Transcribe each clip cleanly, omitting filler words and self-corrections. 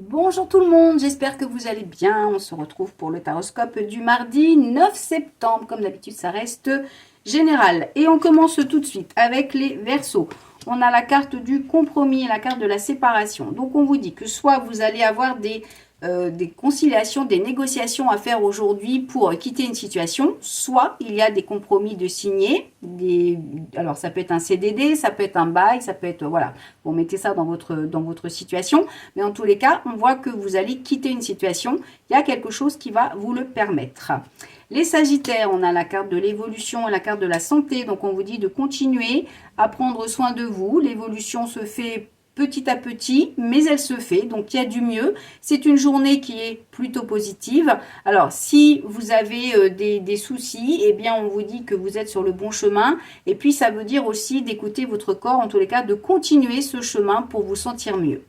Bonjour tout le monde, j'espère que vous allez bien. On se retrouve pour le taroscope du mardi 9 septembre. Comme d'habitude, ça reste général. Et on commence tout de suite avec les Verseaux. On a la carte du compromis et la carte de la séparation. Donc on vous dit que soit vous allez avoir des conciliations, des négociations à faire aujourd'hui pour quitter une situation, soit il y a des compromis de signer, alors ça peut être un CDD, ça peut être un bail, ça peut être, voilà, vous mettez ça dans votre situation, mais en tous les cas, on voit que vous allez quitter une situation, il y a quelque chose qui va vous le permettre. Les Sagittaires, on a la carte de l'évolution et la carte de la santé, donc on vous dit de continuer à prendre soin de vous, l'évolution se fait petit à petit, mais elle se fait, donc il y a du mieux. C'est une journée qui est plutôt positive. Alors, si vous avez des soucis, eh bien, on vous dit que vous êtes sur le bon chemin. Et puis, ça veut dire aussi d'écouter votre corps, en tous les cas, de continuer ce chemin pour vous sentir mieux.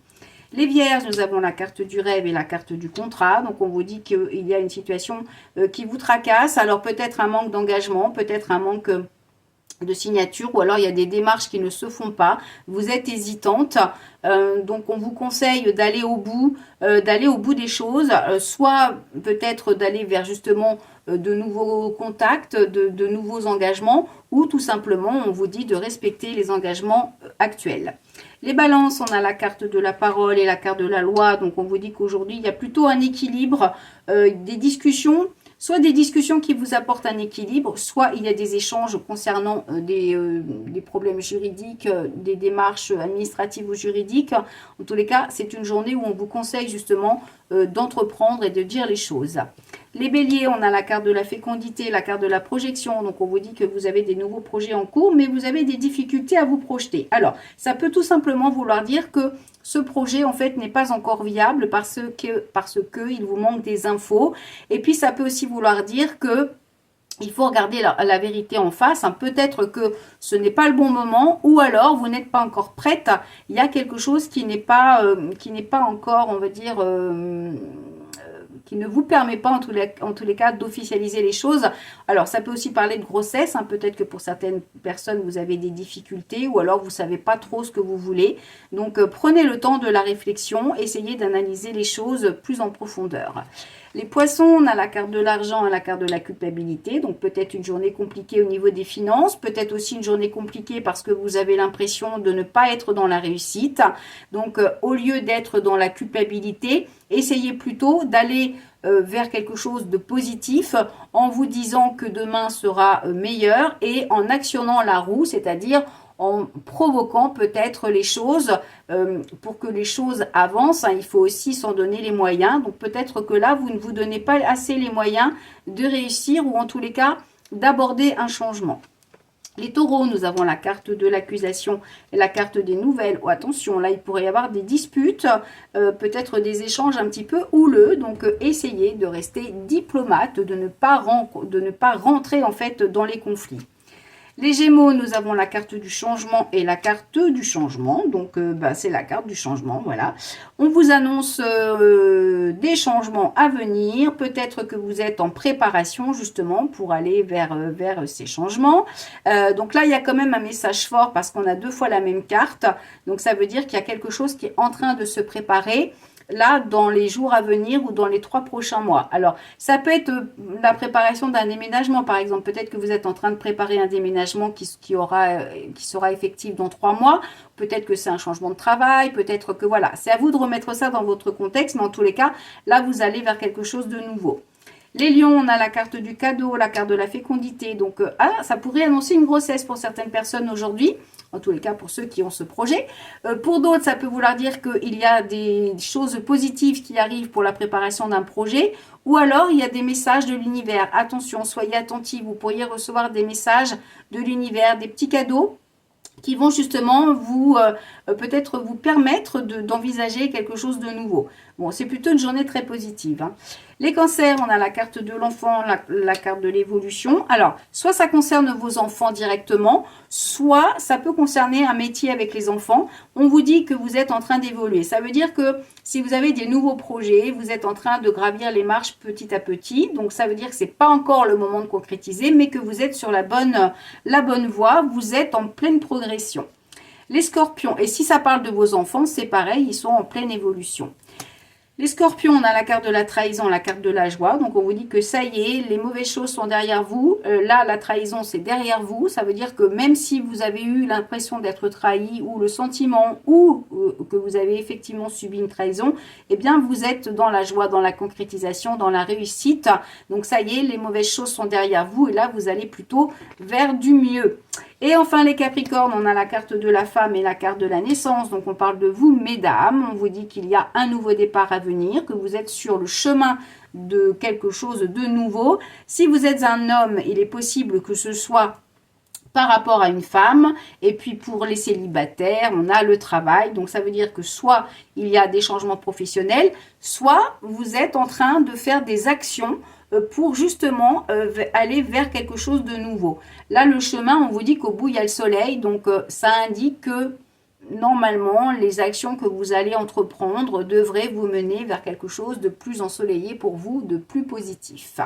Les Vierges, nous avons la carte du rêve et la carte du contrat. Donc, on vous dit qu'il y a une situation qui vous tracasse. Alors, peut-être un manque d'engagement, peut-être un manque de signature, ou alors il y a des démarches qui ne se font pas, vous êtes hésitante, donc on vous conseille d'aller au bout des choses, soit peut-être d'aller vers justement de nouveaux contacts, de nouveaux engagements, ou tout simplement on vous dit de respecter les engagements actuels. Les balances, on a la carte de la parole et la carte de la loi, donc on vous dit qu'aujourd'hui il y a plutôt un équilibre, des discussions, soit des discussions qui vous apportent un équilibre, soit il y a des échanges concernant des problèmes juridiques, des démarches administratives ou juridiques. En tous les cas, c'est une journée où on vous conseille justement d'entreprendre et de dire les choses. Les béliers, on a la carte de la fécondité, la carte de la projection. Donc, on vous dit que vous avez des nouveaux projets en cours, mais vous avez des difficultés à vous projeter. Alors, ça peut tout simplement vouloir dire que ce projet, en fait, n'est pas encore viable parce que il vous manque des infos. Et puis, ça peut aussi vouloir dire que il faut regarder la vérité en face. Hein. Peut-être que ce n'est pas le bon moment, ou alors vous n'êtes pas encore prête. Il y a quelque chose qui n'est pas encore, on va dire, qui ne vous permet pas en tous les cas d'officialiser les choses. Alors ça peut aussi parler de grossesse, hein. Peut-être que pour certaines personnes vous avez des difficultés ou alors vous ne savez pas trop ce que vous voulez. Donc prenez le temps de la réflexion, essayez d'analyser les choses plus en profondeur. Les poissons, on a la carte de l'argent et la carte de la culpabilité. Donc peut-être une journée compliquée au niveau des finances, peut-être aussi une journée compliquée parce que vous avez l'impression de ne pas être dans la réussite. Donc au lieu d'être dans la culpabilité, essayez plutôt d'aller vers quelque chose de positif en vous disant que demain sera meilleur et en actionnant la roue, c'est-à-dire en provoquant peut-être les choses pour que les choses avancent. Hein, il faut aussi s'en donner les moyens. Donc peut-être que là, vous ne vous donnez pas assez les moyens de réussir ou en tous les cas d'aborder un changement. Les taureaux, nous avons la carte de l'accusation et la carte des nouvelles. Oh, attention, là, il pourrait y avoir des disputes, peut-être des échanges un petit peu houleux. Donc, essayez de rester diplomate, de ne pas rentrer en fait dans les conflits. Les Gémeaux, nous avons la carte du changement et la carte du changement. Donc, c'est la carte du changement, voilà. On vous annonce des changements à venir. Peut-être que vous êtes en préparation, justement, pour aller vers ces changements. Donc là, il y a quand même un message fort parce qu'on a deux fois la même carte. Donc, ça veut dire qu'il y a quelque chose qui est en train de se préparer là dans les jours à venir ou dans les 3 prochains mois. Alors, ça peut être la préparation d'un déménagement, par exemple. Peut-être que vous êtes en train de préparer un déménagement qui sera effectif dans 3 mois. Peut-être que c'est un changement de travail. Peut-être que voilà. C'est à vous de remettre ça dans votre contexte. Mais en tous les cas, là, vous allez vers quelque chose de nouveau. Les lions, on a la carte du cadeau, la carte de la fécondité. Donc, ça pourrait annoncer une grossesse pour certaines personnes aujourd'hui. En tous les cas, pour ceux qui ont ce projet. Pour d'autres, ça peut vouloir dire qu'il y a des choses positives qui arrivent pour la préparation d'un projet. Ou alors, il y a des messages de l'univers. Attention, soyez attentifs. Vous pourriez recevoir des messages de l'univers, des petits cadeaux qui vont justement peut-être vous permettre d'envisager quelque chose de nouveau. Bon, c'est plutôt une journée très positive. Hein. Les cancers, on a la carte de l'enfant, la carte de l'évolution. Alors, soit ça concerne vos enfants directement, soit ça peut concerner un métier avec les enfants. On vous dit que vous êtes en train d'évoluer. Ça veut dire que si vous avez des nouveaux projets, vous êtes en train de gravir les marches petit à petit. Donc, ça veut dire que ce n'est pas encore le moment de concrétiser, mais que vous êtes sur la bonne voie. Vous êtes en pleine progression. Les scorpions, et si ça parle de vos enfants, c'est pareil, ils sont en pleine évolution. Les scorpions, on a la carte de la trahison, la carte de la joie. Donc, on vous dit que ça y est, les mauvaises choses sont derrière vous. Là, la trahison, c'est derrière vous. Ça veut dire que même si vous avez eu l'impression d'être trahi ou le sentiment ou que vous avez effectivement subi une trahison, eh bien, vous êtes dans la joie, dans la concrétisation, dans la réussite. Donc, ça y est, les mauvaises choses sont derrière vous. Et là, vous allez plutôt vers du mieux. Et enfin, les Capricornes, on a la carte de la femme et la carte de la naissance. Donc, on parle de vous, mesdames. On vous dit qu'il y a un nouveau départ à venir, que vous êtes sur le chemin de quelque chose de nouveau. Si vous êtes un homme, il est possible que ce soit par rapport à une femme. Et puis, pour les célibataires, on a le travail. Donc, ça veut dire que soit il y a des changements professionnels, soit vous êtes en train de faire des actions pour justement aller vers quelque chose de nouveau. Là, le chemin, on vous dit qu'au bout, il y a le soleil. Donc, ça indique que normalement, les actions que vous allez entreprendre devraient vous mener vers quelque chose de plus ensoleillé pour vous, de plus positif.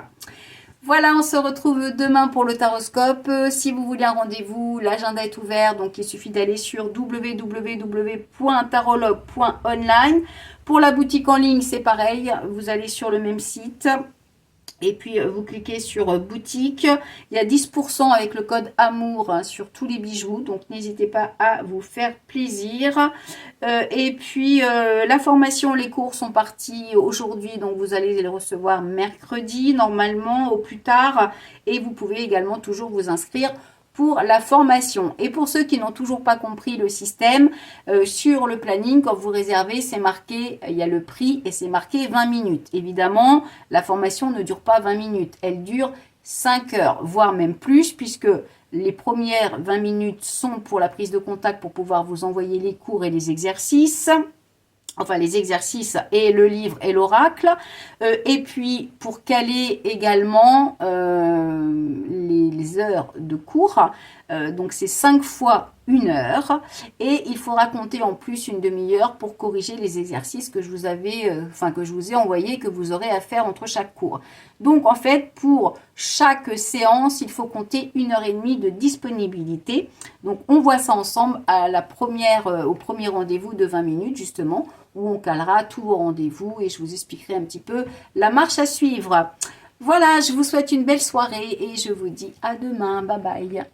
Voilà, on se retrouve demain pour le taroscope. Si vous voulez un rendez-vous, l'agenda est ouvert. Donc, il suffit d'aller sur www.tarologue.online. Pour la boutique en ligne, c'est pareil. Vous allez sur le même site. Et puis, vous cliquez sur boutique. Il y a 10% avec le code amour sur tous les bijoux. Donc, n'hésitez pas à vous faire plaisir. Et puis, la formation, les cours sont partis aujourd'hui. Donc, vous allez les recevoir mercredi, normalement, au plus tard. Et vous pouvez également toujours vous inscrire pour la formation. Et pour ceux qui n'ont toujours pas compris le système, sur le planning, quand vous réservez, c'est marqué, il y a le prix et c'est marqué 20 minutes. Évidemment, la formation ne dure pas 20 minutes, elle dure 5 heures, voire même plus, puisque les premières 20 minutes sont pour la prise de contact pour pouvoir vous envoyer les cours et les exercices. Enfin, les exercices et le livre et l'oracle. Et puis, pour caler également les heures de cours. Donc, c'est 5 fois 1 heure. Et il faudra compter en plus une demi-heure pour corriger les exercices que je vous avais, que je vous ai envoyés, que vous aurez à faire entre chaque cours. Donc, en fait, pour chaque séance, il faut compter 1h30 de disponibilité. Donc, on voit ça ensemble à au premier rendez-vous de 20 minutes, justement, où on calera tous vos rendez-vous et je vous expliquerai un petit peu la marche à suivre. Voilà, je vous souhaite une belle soirée et je vous dis à demain. Bye bye.